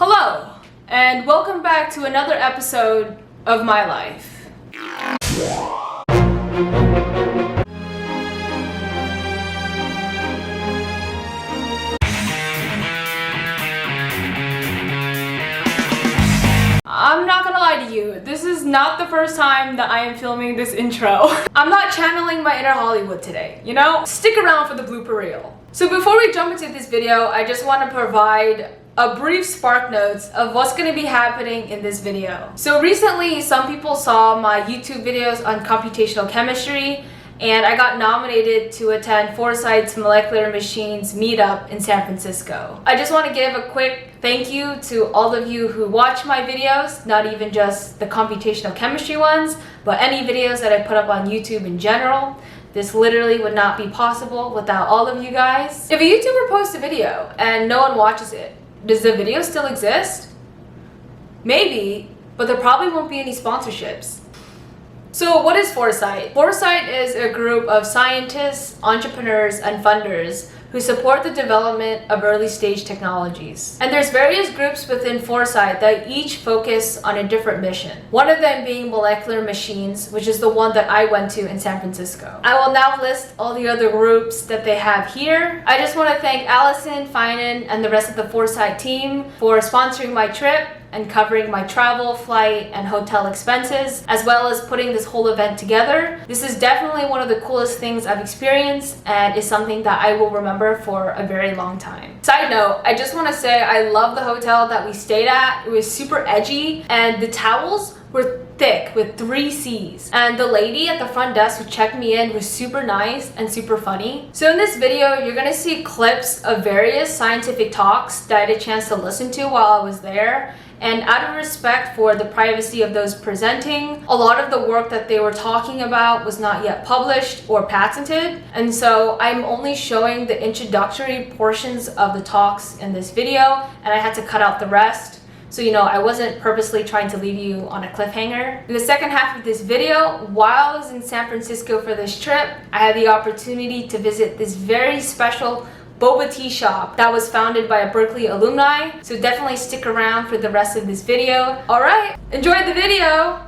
Hello, and welcome back to another episode of my life. I'm not gonna lie to you, this is not the first time that I am filming this intro. I'm not channeling my inner Hollywood today, you know? Stick around for the blooper reel. So before we jump into this video, I just want to provide a brief spark notes of what's going to be happening in this video. So recently, some people saw my YouTube videos on computational chemistry, and I got nominated to attend Foresight's Molecular Machines meetup in San Francisco. I just want to give a quick thank you to all of you who watch my videos, not even just the computational chemistry ones, but any videos that I put up on YouTube in general. This literally would not be possible without all of you guys. If a YouTuber posts a video and no one watches it, does the video still exist? Maybe, but there probably won't be any sponsorships. So what is Foresight? Foresight is a group of scientists, entrepreneurs, and funders who support the development of early stage technologies. And there's various groups within Foresight that each focus on a different mission. One of them being Molecular Machines, which is the one that I went to in San Francisco. I will now list all the other groups that they have here. I just want to thank Allison, Finan, and the rest of the Foresight team for sponsoring my trip and covering my travel, flight, and hotel expenses, as well as putting this whole event together. This is definitely one of the coolest things I've experienced and is something that I will remember for a very long time. Side note, I just want to say I love the hotel that we stayed at. It was super edgy, and the towels were thick with 3 C's. And the lady at the front desk who checked me in was super nice and super funny. So in this video, you're gonna see clips of various scientific talks that I had a chance to listen to while I was there. And out of respect for the privacy of those presenting, a lot of the work that they were talking about was not yet published or patented. And so I'm only showing the introductory portions of the talks in this video, and I had to cut out the rest. So, you know, I wasn't purposely trying to leave you on a cliffhanger. In the second half of this video, while I was in San Francisco for this trip, I had the opportunity to visit this very special boba tea shop that was founded by a Berkeley alumni. So definitely stick around for the rest of this video. All right, enjoy the video.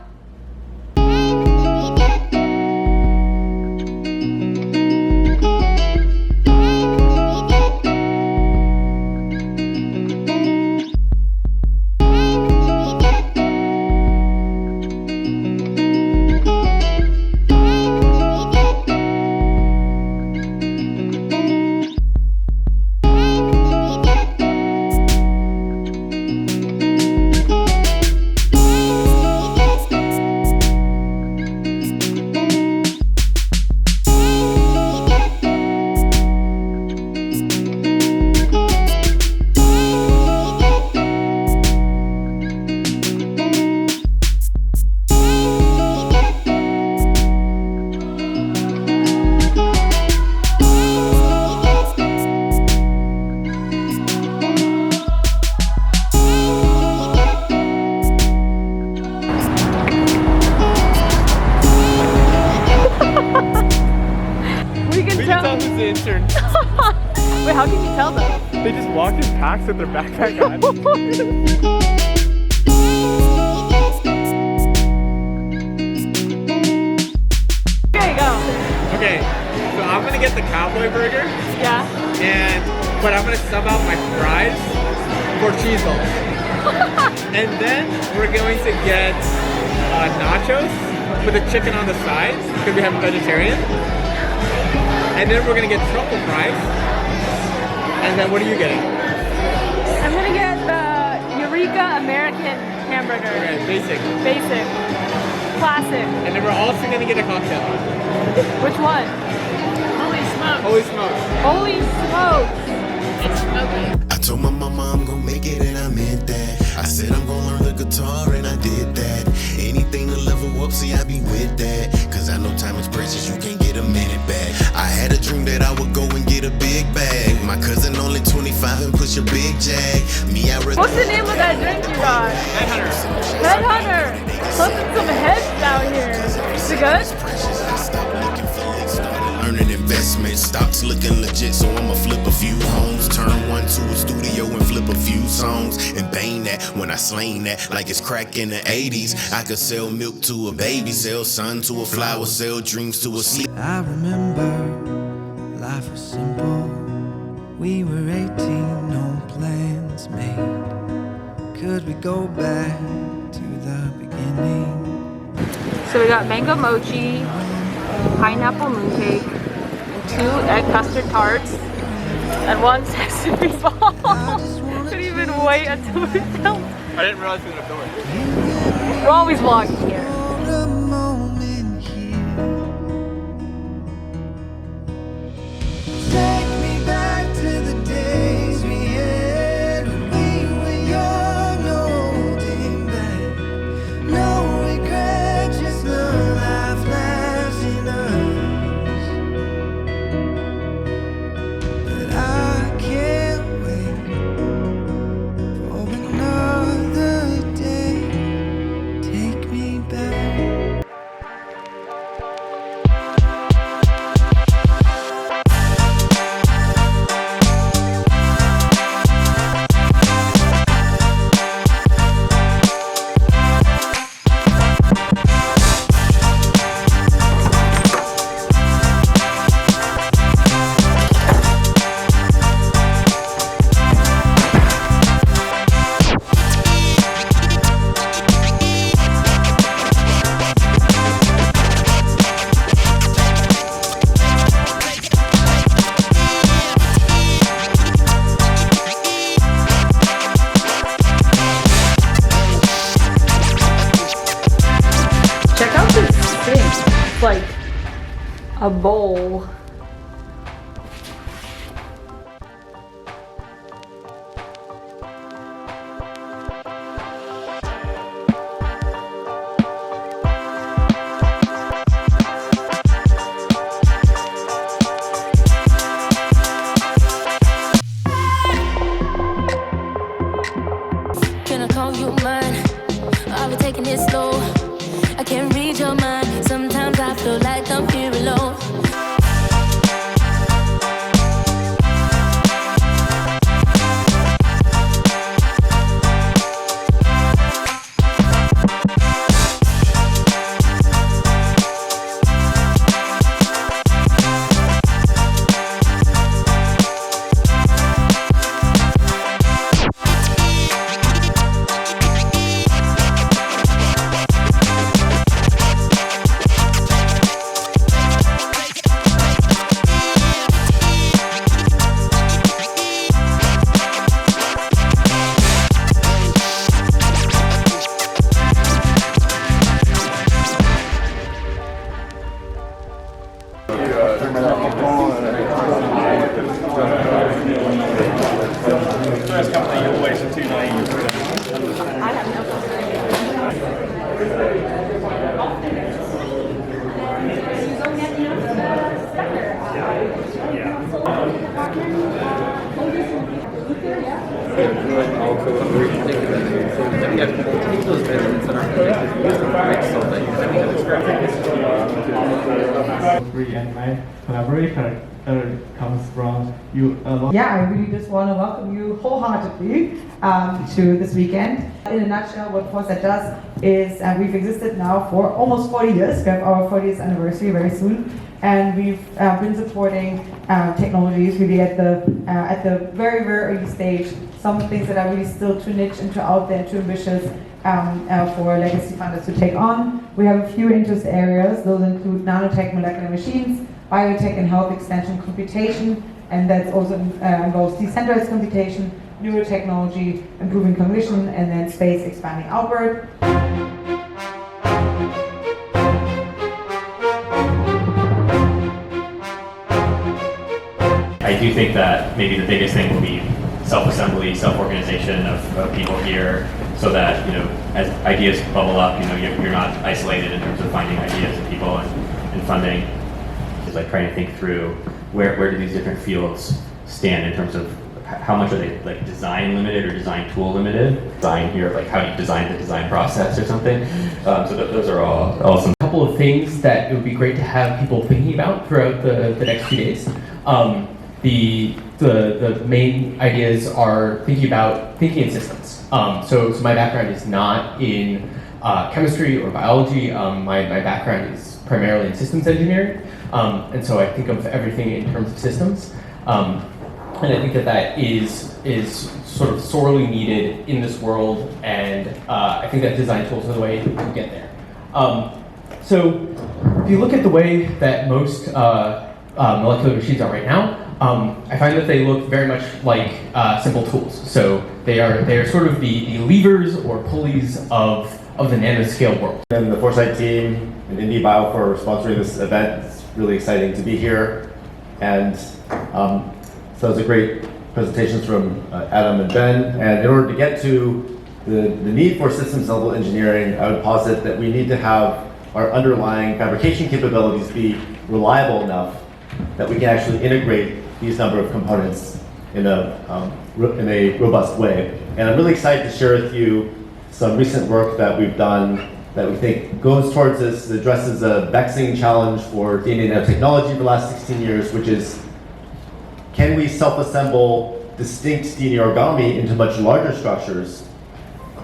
Wait, how can you tell though? They just walked in packs with their backpack on. Okay, go. Okay, so I'm gonna get the cowboy burger. Yeah. But I'm gonna sub out my fries for cheese balls. And then we're going to get nachos with the chicken on the side because we have a vegetarian. And then we're gonna get truffle fries. And then what are you getting? I'm gonna get the Eureka American hamburger. Okay, basic. Basic. Classic. And then we're also gonna get a cocktail. Which one? Holy smokes. Holy smokes. Holy smokes. It's smoking. I told my mama I'm gonna make it and I meant that. I said I'm gonna learn the guitar and I did that. Anything to level up, see I be with that. Cause I know time is precious, you can't get a minute back. I had a dream that I would go and get a big bag. My cousin only 25 and push a big jag. Me, I rather. What's the name of that drink you got? Headhunter. Headhunter. Clumping some heads down here. Is it good? Learning investments, stocks looking legit, so I'ma flip a few homes. Turn one to a studio and flip a few songs. And bang that when I slang that like it's crack in the 80s. I could sell milk to a baby, sell sun to a flower, sell dreams to a sleep. I remember life was simple. We were 18, no plans made. Could we go back to the beginning? So we got mango mochi, pineapple mooncake, and 2 egg custard tarts, and 1 sesame ball. Couldn't even wait until we filmed. I didn't realize we were gonna film it. We're always vlogging here. For a moment here. Take me back to the days we had when we were young, no holding back, no regret, just love life laughs in us. But I can't wait for another day. Take me back. Check out this thing. It's like a bowl. Can I call you mine? Are we taking it slow? I can't read your mind. Sometimes I feel like I'm here alone. And my collaborator comes from you a lot. Yeah, I really just want to welcome you wholeheartedly to this weekend. In a nutshell, what Foresight does is we've existed now for almost 40 years. We have our 40th anniversary very soon, and we've been supporting technologies really at the very, very early stage. Some things that are really still too niche and too out there and too ambitious for legacy funders to take on. We have a few interest areas. Those include nanotech, molecular machines, biotech and health extension computation, and that also involves decentralized computation, neurotechnology, improving cognition, and then space expanding outward. I do think that maybe the biggest thing will be self-assembly, self-organization of people here, so that, you know, as ideas bubble up, you know, you're not isolated in terms of finding ideas and people and funding. It's like trying to think through where do these different fields stand in terms of how much are they like design limited or design tool limited? Design here, like how do you design the design process or something? So those are all awesome. A couple of things that it would be great to have people thinking about throughout the next few days. the main ideas are thinking in systems. So my background is not in chemistry or biology. My background is primarily in systems engineering, and so I think of everything in terms of systems. And I think that is sort of sorely needed in this world, and I think that design tools are the way to get there. So if you look at the way that most molecular machines are right now, I find that they look very much like simple tools. So they are sort of the levers or pulleys of the nanoscale world. And the Foresight team and IndieBio for sponsoring this event. It's really exciting to be here. And so it was a great presentations from Adam and Ben. And in order to get to the need for systems level engineering, I would posit that we need to have our underlying fabrication capabilities be reliable enough that we can actually integrate these number of components in a robust way. And I'm really excited to share with you some recent work that we've done that we think goes towards this, addresses a vexing challenge for DNA nanotechnology for the last 16 years, which is, can we self-assemble distinct DNA origami into much larger structures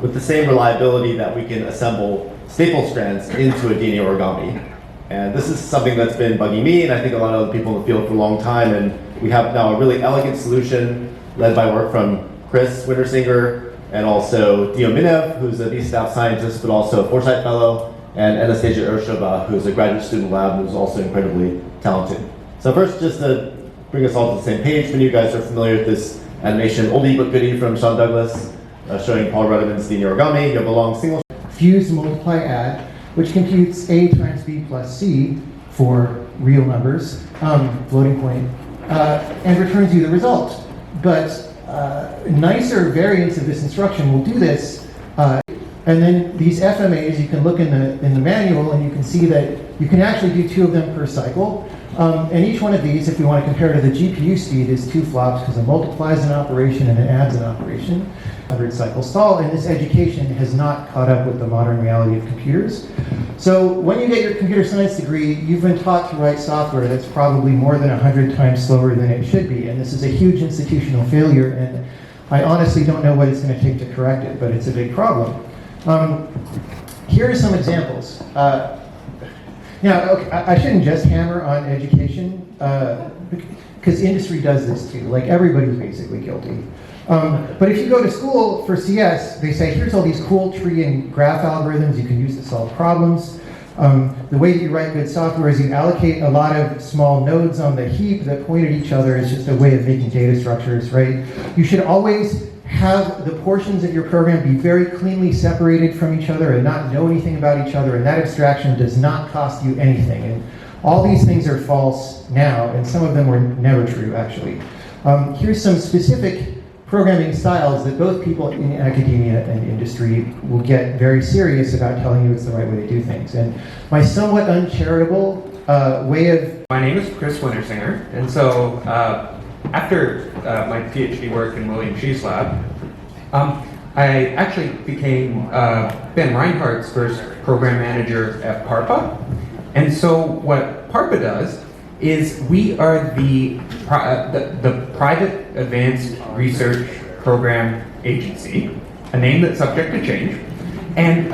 with the same reliability that we can assemble staple strands into a DNA origami? And this is something that's been bugging me, and I think a lot of other people in the field for a long time, and we have now a really elegant solution led by work from Chris Wintersinger and also Dio Minev, who's a staff scientist, but also a Foresight Fellow, and Anastasia Urshova, who's a graduate student lab who's also incredibly talented. So first, just to bring us all to the same page, many of you guys are familiar with this animation, oldie but goodie from Sean Douglas, showing Paul Ruddiman's DNA origami. You have a long single fuse, multiply, add, which computes A times B plus C for real numbers, floating point, and returns you the result. But nicer variants of this instruction will do this, and then these FMAs, you can look in the manual and you can see that you can actually do 2 of them per cycle. And each one of these, if you want to compare to the GPU speed, is 2 flops because it multiplies an operation and it adds an operation. 100 cycle stall, and this education has not caught up with the modern reality of computers. So when you get your computer science degree, you've been taught to write software that's probably more than 100 times slower than it should be, and this is a huge institutional failure, and I honestly don't know what it's going to take to correct it, but it's a big problem. Here are some examples. Now, okay, I shouldn't just hammer on education, because industry does this too. Like, everybody's basically guilty. But if you go to school for CS, they say, here's all these cool tree and graph algorithms you can use to solve problems. The way that you write good software is you allocate a lot of small nodes on the heap that point at each other. It's just a way of making data structures, right? You should always have the portions of your program be very cleanly separated from each other and not know anything about each other, and that abstraction does not cost you anything. And all these things are false now, and some of them were never true, actually. Here's some specific programming styles that both people in academia and industry will get very serious about telling you it's the right way to do things. And my somewhat uncharitable way of... My name is Chris Wintersinger, and so after my PhD work in William Shee's lab, I actually became Ben Reinhardt's first program manager at PARPA. And so what PARPA does is we are the Private Advanced Research Program Agency, a name that's subject to change. And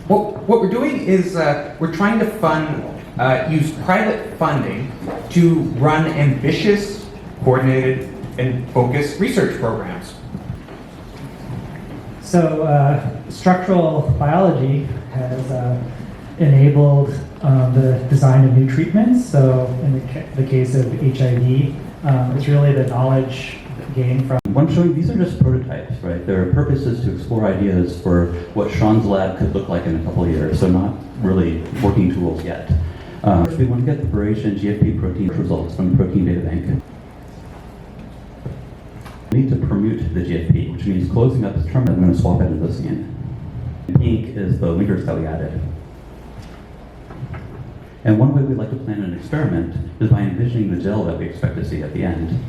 what we're doing is we're trying to use private funding to run ambitious, coordinated, and focused research programs. So structural biology has enabled the design of new treatments. So in the case of HIV, it's really the knowledge gained from... What I'm showing, these are just prototypes, right? Their purpose is to explore ideas for what Sean's lab could look like in a couple of years, so not really working tools yet. First, we want to get the Parisian GFP protein results from the protein data bank. We need to permute the GFP, which means closing up this terminal. I'm going to swap it into this again. Pink is the linkers that we added. And one way we'd like to plan an experiment is by envisioning the gel that we expect to see at the end.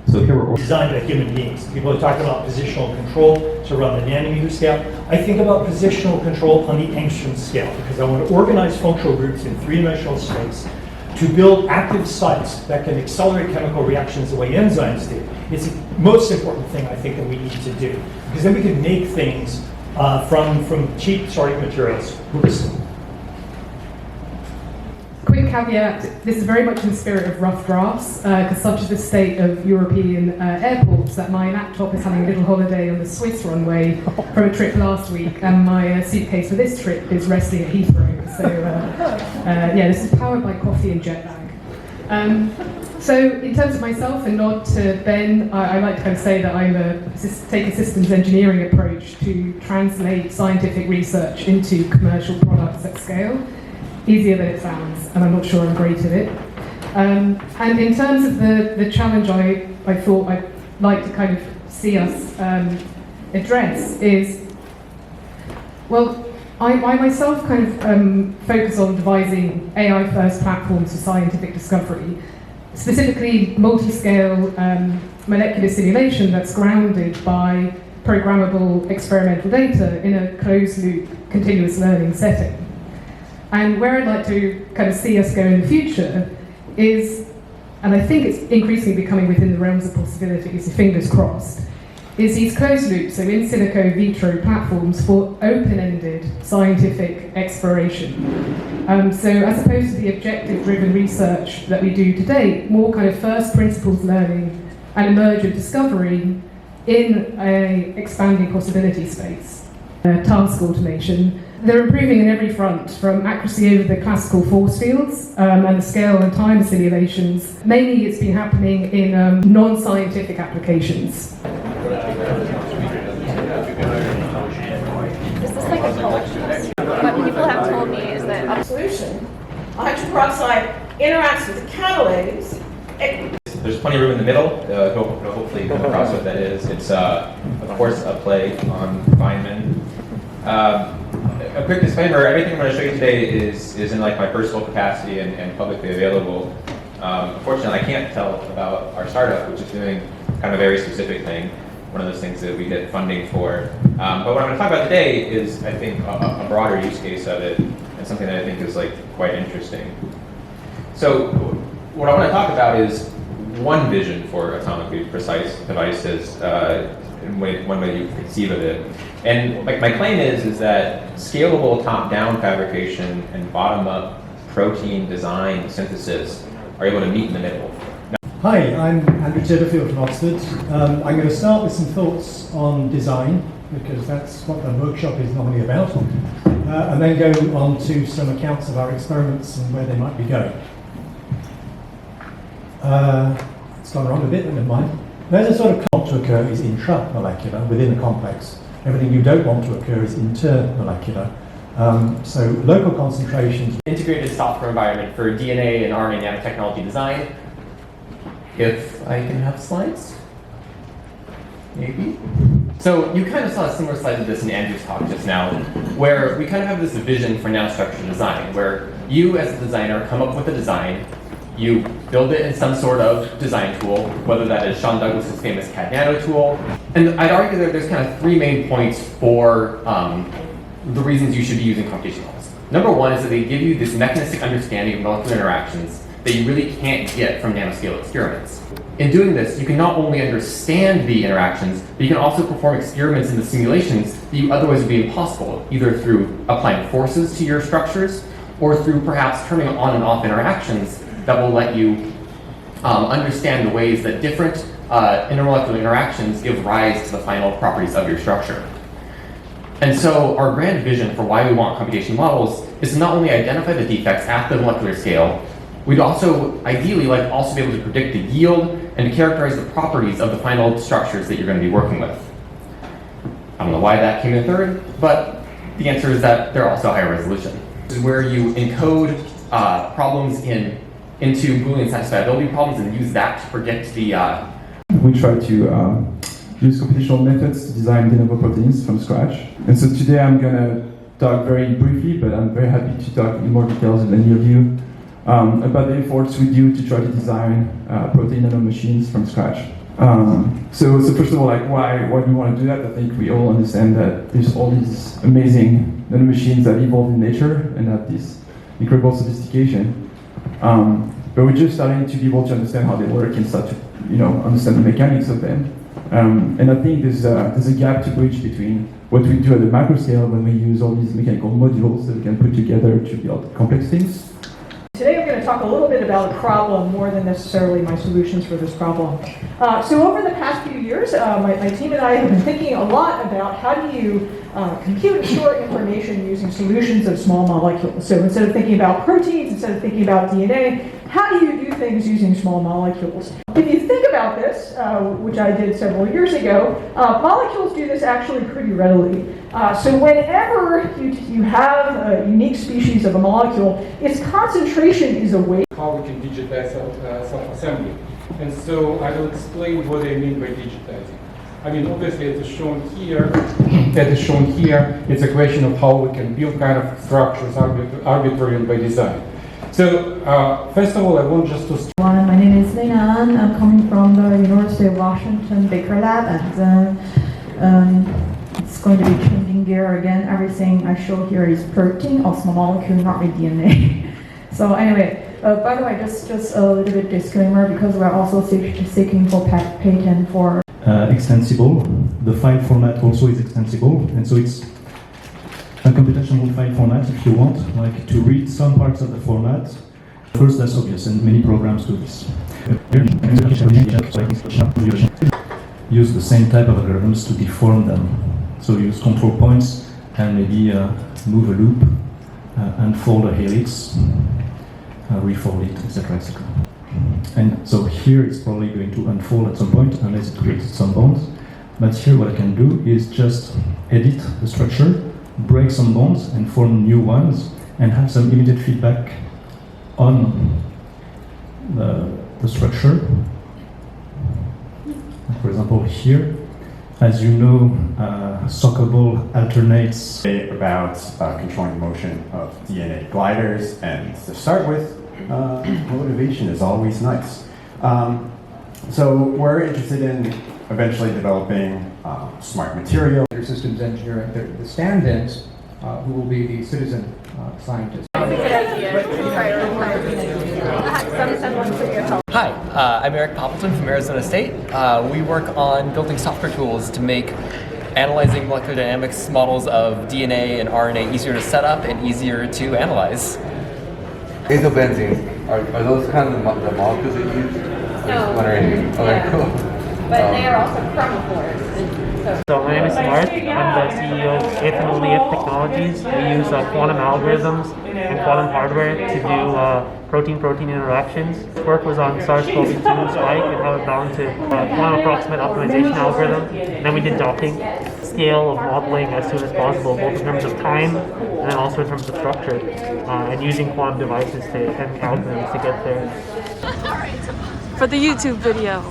So here we're designed by human beings. People are talking about positional control to run the nanometer scale. I think about positional control on the angstrom scale because I want to organize functional groups in 3-dimensional space to build active sites that can accelerate chemical reactions the way enzymes do. It's the most important thing I think that we need to do, because then we can make things from cheap starting materials. Quick caveat, this is very much in the spirit of rough drafts, because such is the state of European airports that my laptop is having a little holiday on the Swiss runway from a trip last week, and my suitcase for this trip is resting at Heathrow. So yeah, this is powered by coffee and jet lag. So in terms of myself, and nod to Ben, I like to kind of say that I take a systems engineering approach to translate scientific research into commercial products at scale. Easier than it sounds, and I'm not sure I'm great at it. And in terms of the challenge I thought I'd like to kind of see us address is, well, I myself kind of focus on devising AI-first platforms for scientific discovery, specifically multi-scale molecular simulation that's grounded by programmable experimental data in a closed-loop continuous learning setting. And where I'd like to kind of see us go in the future is, and I think it's increasingly becoming within the realms of possibilities, so fingers crossed, is these closed loops, so in silico vitro platforms for open-ended scientific exploration. So as opposed to the objective-driven research that we do today, more kind of first principles learning and emergent discovery in an expanding possibility space. Task automation. They're improving in every front, from accuracy over the classical force fields and the scale and time simulations. Mainly it's been happening in non-scientific applications. Is this like a collection? What people have told me is that solution, hydrogen peroxide interacts with the catalase. There's plenty of room in the middle. You'll hopefully come across what that is. It's, of course, a play on Feynman. A quick disclaimer, everything I'm going to show you today is in like my personal capacity and publicly available. Unfortunately, I can't tell about our startup, which is doing kind of a very specific thing, one of those things that we get funding for. But what I'm going to talk about today is, I think, a broader use case of it, and something that I think is like quite interesting. So what I want to talk about is one vision for atomically precise devices, one way you conceive of it. And my claim is that scalable top-down fabrication and bottom-up protein design synthesis are able to meet in the middle. Hi, I'm Andrew Chitterfield from Oxford. I'm going to start with some thoughts on design, because that's what the workshop is normally about, and then go on to some accounts of our experiments and where they might be going. It's gone wrong a bit, but never mind. There's a sort of want to occur is intramolecular, within a complex. Everything you don't want to occur is intermolecular. So local concentrations. Integrated software environment for DNA and RNA nanotechnology design. If I can have slides, maybe. So you kind of saw a similar slide to this in Andrew's talk just now, where we kind of have this vision for nanostructure design, where you as a designer come up with a design, you build it in some sort of design tool, whether that is Sean Douglas's famous CAD Nano tool. And I'd argue that there's kind of three main points for the reasons you should be using computation models. Number one is that they give you this mechanistic understanding of molecular interactions that you really can't get from nanoscale experiments. In doing this, you can not only understand the interactions, but you can also perform experiments in the simulations that you otherwise would be impossible, either through applying forces to your structures, or through perhaps turning on and off interactions that will let you understand the ways that different intermolecular interactions give rise to the final properties of your structure. And so our grand vision for why we want computation models is to not only identify the defects at the molecular scale, we'd also ideally like also be able to predict the yield and to characterize the properties of the final structures that you're going to be working with. I don't know why that came in third, but the answer is that they're also higher resolution. This is where you encode problems into Boolean satisfiability problems and use that to predict the... We try to use computational methods to design de novo proteins from scratch. And so today I'm going to talk very briefly, but I'm very happy to talk in more details with any of you about the efforts we do to try to design protein nano machines from scratch. So first of all, like why do we want to do that? I think we all understand that there's all these amazing nano machines that evolve in nature and have this incredible sophistication. But we're just starting to be able to understand how they work and start to, understand the mechanics of them. And I think there's a gap to bridge between what we do at the macro scale when we use all these mechanical modules that we can put together to build complex things. Today I'm going to talk a little bit about a problem more than necessarily my solutions for this problem. So over the past few years, my team and I have been thinking a lot about how do you compute and store information using solutions of small molecules. So instead of thinking about proteins, instead of thinking about DNA, how do you do things using small molecules? If you think about this, which I did several years ago, molecules do this actually pretty readily. So whenever you have a unique species of a molecule, its concentration is a weight. How we can digitize self-assembly. And so I will explain what I mean by digitizing. I mean, obviously, as shown here, it's a question of how we can build kind of structures arbitrary and by design. So, first of all, I want just to... My name is Lena. I'm coming from the University of Washington Baker Lab, and it's going to be changing gear again. Everything I show here is protein or small molecule, not really DNA. So anyway, by the way, just a little bit disclaimer, because we're also seeking for patent for... extensible. The file format also is extensible, and so it's a computational file format if you want, like to read some parts of the format. First, that's obvious, and many programs do this. Use the same type of algorithms to deform them. So use control points and maybe move a loop, unfold a helix, refold it, etc., etc. And so here it's probably going to unfold at some point unless it creates some bonds. But here what I can do is just edit the structure, break some bonds and form new ones, and have some immediate feedback on the structure. For example, here, as you know, soccer ball alternates. About controlling the motion of DNA gliders, and to start with, motivation is always nice. So we're interested in eventually developing smart material. Systems engineer, the stand-ins, who will be the citizen scientists. Hi, I'm Eric Poppleton from Arizona State. We work on building software tools to make analyzing molecular dynamics models of DNA and RNA easier to set up and easier to analyze. Azobenzene, are those kind of the molecules that you use? No. Wondering. Oh, very cool. But they are also chromophores. So my name is Mark. I'm the CEO of Ethanol Technologies. We use quantum algorithms and quantum hardware to do protein-protein interactions. This work was on SARS-CoV-2 spike and how it bound to quantum approximate optimization algorithm. And then we did docking, scale of modeling as soon as possible, both in terms of time and then also in terms of structure, and using quantum devices and algorithms to get there. For the YouTube video.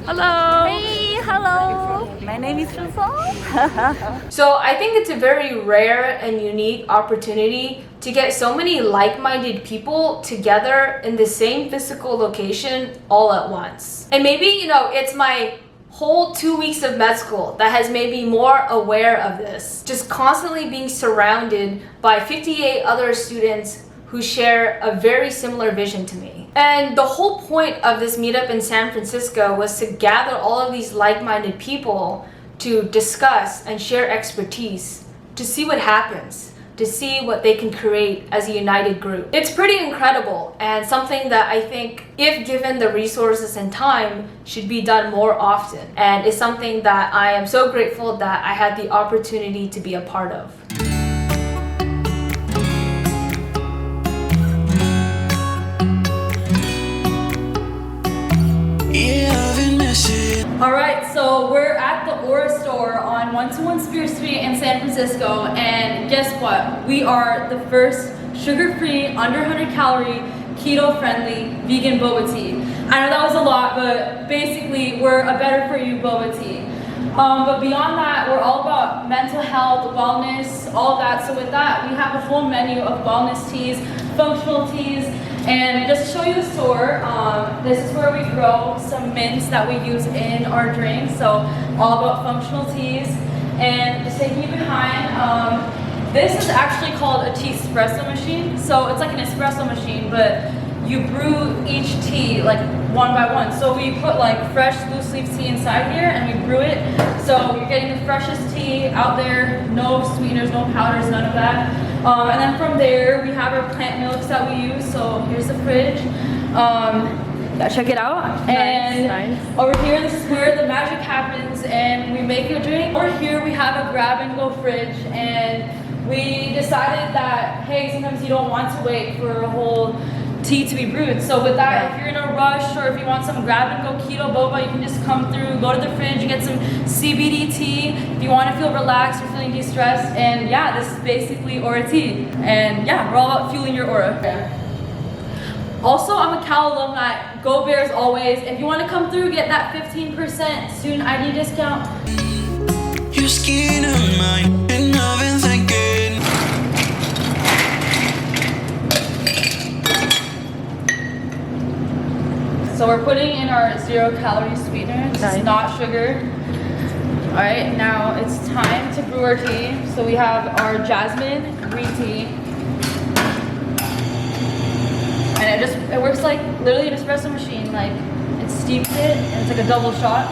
Hello! Hey, hello! My name is Shusong. So I think it's a very rare and unique opportunity to get so many like-minded people together in the same physical location all at once. And maybe, it's my whole 2 weeks of med school that has made me more aware of this. Just constantly being surrounded by 58 other students who share a very similar vision to me. And the whole point of this meetup in San Francisco was to gather all of these like-minded people to discuss and share expertise, to see what happens, to see what they can create as a united group. It's pretty incredible and something that I think, if given the resources and time, should be done more often. And it's something that I am so grateful that I had the opportunity to be a part of. Alright, so we're at the Aura store on 121 Spear Street in San Francisco, and guess what? We are the first sugar-free, under 100-calorie, keto-friendly vegan boba tea. I know that was a lot, but basically we're a better-for-you boba tea. But beyond that, we're all about mental health, wellness, all that. So with that, we have a full menu of wellness teas, functional teas, and just to show you the store, this is where we grow some mints that we use in our drinks. So all about functional teas. And just taking you behind, This is actually called a tea espresso machine. So it's like an espresso machine, but you brew each tea like one by one. So we put like fresh loose leaf tea inside here and we brew it. So you're getting the freshest tea out there, no sweeteners, no powders, none of that. And then from there, we have our plant milks that we use. So here's the fridge. Yeah, check it out. And over here, this is where the magic happens and we make a drink. Over here, we have a grab and go fridge, and we decided that, hey, sometimes you don't want to wait for a whole tea to be brewed. So with that, if you're in a rush or if you want some grab and go keto boba, you can just come through, go to the fridge, get some CBD tea. If you want to feel relaxed or feeling de-stressed, and yeah, this is basically aura tea. And yeah, we're all about fueling your aura. Also, I'm a Cal alumni. Go Bears always. If you want to come through, get that 15% student ID discount. Your skin on mine, and I've been thinking. So we're putting in our 0-calorie sweetener. This is not sugar. All right, now it's time to brew our tea. So we have our jasmine green tea. And it works like literally an espresso machine. Like it steeps it and it's like a double shot.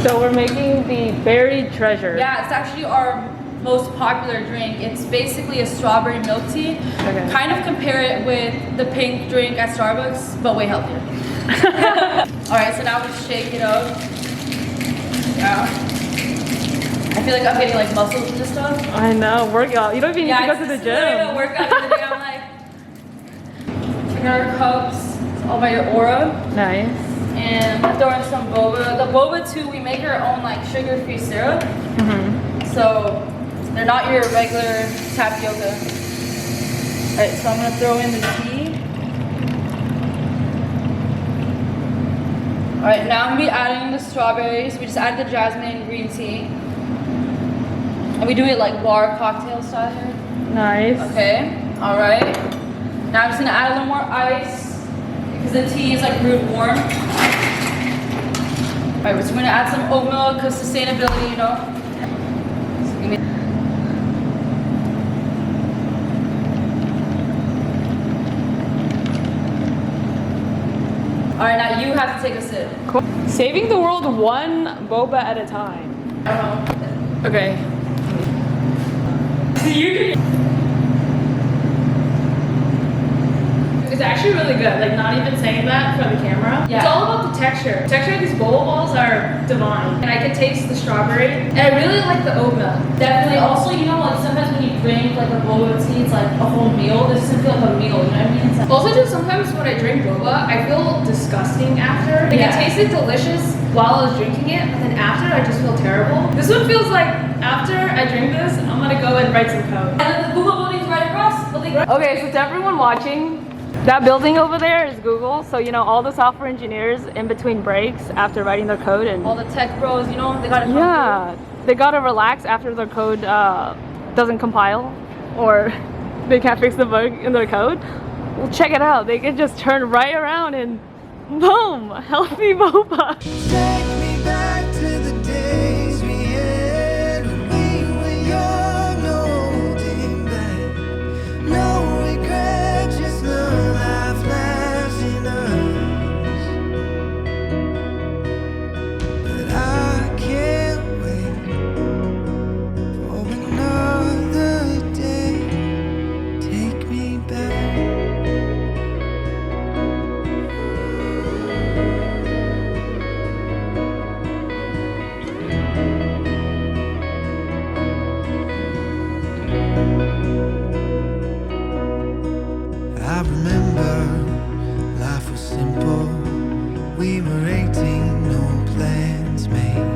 So we're making the berry treasure. Yeah, it's actually our most popular drink. It's basically a strawberry milk tea. Okay. Kind of compare it with the pink drink at Starbucks, but way healthier. All right, so now we shake it up. Yeah. I feel like I'm getting like muscles and stuff. I know, workout. You don't even need to go to the gym. Yeah, workout the other day. I'm like, check out our cups. It's all by your aura. Nice. And throw in some boba. The boba too, we make our own like sugar-free syrup. So they're not your regular tapioca. All right, so I'm gonna throw in the tea. All right, now I'm gonna be adding the strawberries. We just added the jasmine and green tea. And we do it like bar cocktail style here. Nice. Okay, all right. Now I'm just gonna add a little more ice because the tea is like brewed warm. All right, we're just gonna add some oat milk because sustainability, you know. All right, now you have to take a sip. Cool. Saving the world one boba at a time. Okay. It's actually really good, like not even saying that for the camera. Yeah. It's all about the texture. The texture of these boba balls are divine. And I can taste the strawberry. And I really like the oat milk. Definitely. Also, you know, like sometimes when you drink like a boba tea, it's like a whole meal. This doesn't feel like a meal, you know what I mean? It's like, Also, too, sometimes when I drink boba, I feel disgusting after. Like, it tasted delicious while I was drinking it, but then after, I just feel terrible. This one feels like after I drink this, I'm gonna go and write some code. and then the Google building's right across. Okay, so to everyone watching, that building over there is Google. So, you know, all the software engineers in between breaks after writing their code and all the tech bros, you know, they gotta come through. they gotta relax after their code doesn't compile or they can't fix the bug in their code. Well, check it out. They can just turn right around and boom, healthy boba. Take me back to the days we had when we were young, no holding back, no regret, just love life laughs in us. But I can't wait for another day. Take me back. I remember life was simple. We were 18, no plans made.